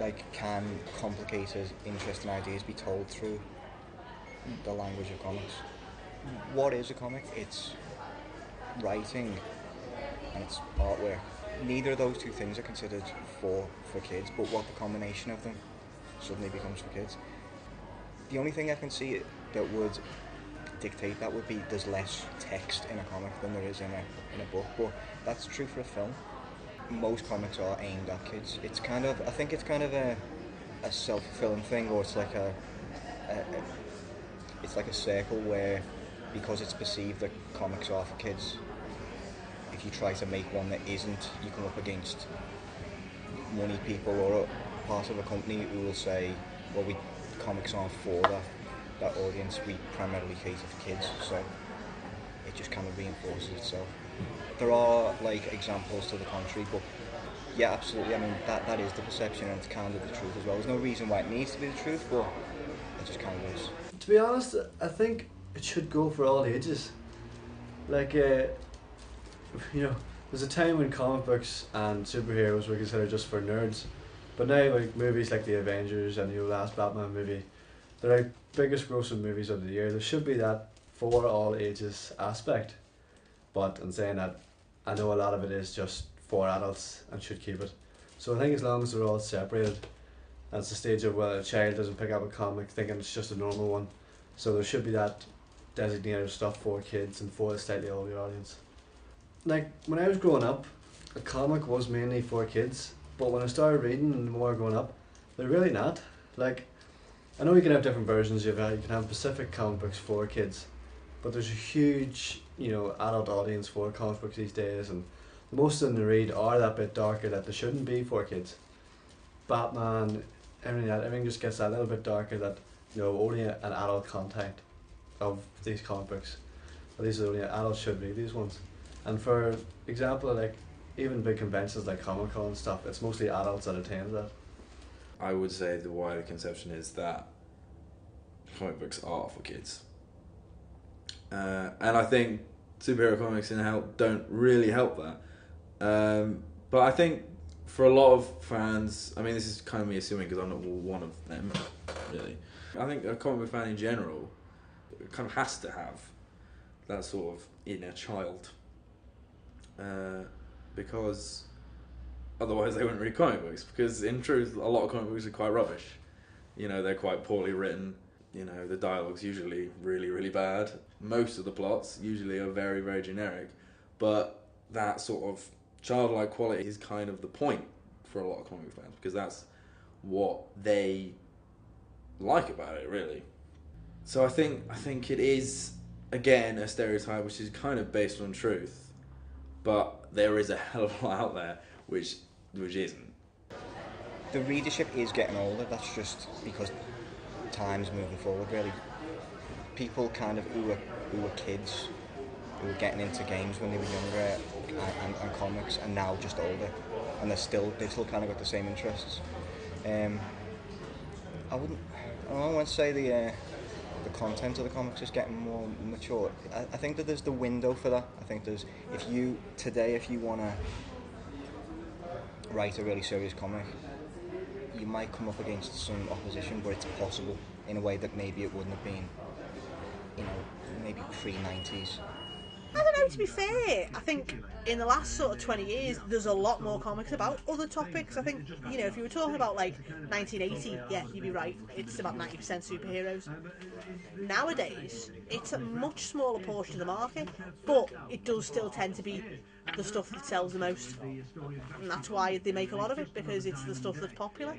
Like, can complicated, interesting ideas be told through the language of comics? What is a comic? It's writing and it's artwork. Neither of those two things are considered for kids, but what the combination of them suddenly becomes for kids. The only thing I can see that would dictate that would be there's less text in a comic than there is in a book, but that's true for a film. Most comics are aimed at kids. I think it's kind of a self-fulfilling thing, or a it's like a circle where, because it's perceived that comics are for kids, if you try to make one that isn't, you come up against money people or a part of a company who will say, well, comics aren't for that audience, we primarily cater for kids, so it just kind of reinforces itself. There are like examples to the contrary, but yeah, absolutely. I mean, that is the perception, and it's kind of the truth as well. There's no reason why it needs to be the truth, but it just kind of is. To be honest, I think it should go for all ages. Like, there's a time when comic books and superheroes were considered just for nerds, but now like movies like the Avengers and the last Batman movie, they're like biggest grossing movies of the year. There should be that for all ages aspect, but in saying that, I know a lot of it is just for adults and should keep it. So I think as long as they're all separated, that's the stage of where a child doesn't pick up a comic thinking it's just a normal one. So there should be that designated stuff for kids and for a slightly older audience. Like, when I was growing up, a comic was mainly for kids, but when I started reading more growing up, they're really not. Like, I know you can have different versions. You can have specific comic books for kids, but there's a huge, adult audience for comic books these days, and most of them to read are that bit darker that they shouldn't be for kids. Batman, everything just gets that little bit darker that, only an adult content of these comic books. At least only adults should read these ones. And for example, like even big conventions like Comic Con and stuff, it's mostly adults that attend that. I would say the wider conception is that comic books are for kids. And I think superhero comics don't really help that. But I think for a lot of fans, I mean, this is kind of me assuming because I'm not one of them, really. I think a comic book fan in general kind of has to have that sort of inner child. Because otherwise they wouldn't read comic books, because in truth a lot of comic books are quite rubbish. They're quite poorly written. The dialogue's usually really, really bad. Most of the plots usually are very, very generic, but that sort of childlike quality is kind of the point for a lot of comic book fans, because that's what they like about it, really. So I think it is, again, a stereotype which is kind of based on truth, but there is a hell of a lot out there which isn't. The readership is getting older. That's just because time's moving forward, really. People kind of who were kids, who were getting into games when they were younger and comics, and now just older, and they've still kind of got the same interests. I wouldn't say the content of the comics is getting more mature. I think that there's the window for that. I think there's, if you want to write a really serious comic, you might come up against some opposition, but it's possible in a way that maybe it wouldn't have been, maybe pre-90s. I don't know, to be fair, I think in the last sort of 20 years there's a lot more comics about other topics. I think, if you were talking about like 1980, yeah, you'd be right, it's about 90% superheroes. Nowadays it's a much smaller portion of the market, but it does still tend to be the stuff that sells the most, and that's why they make a lot of it, because it's the stuff that's popular.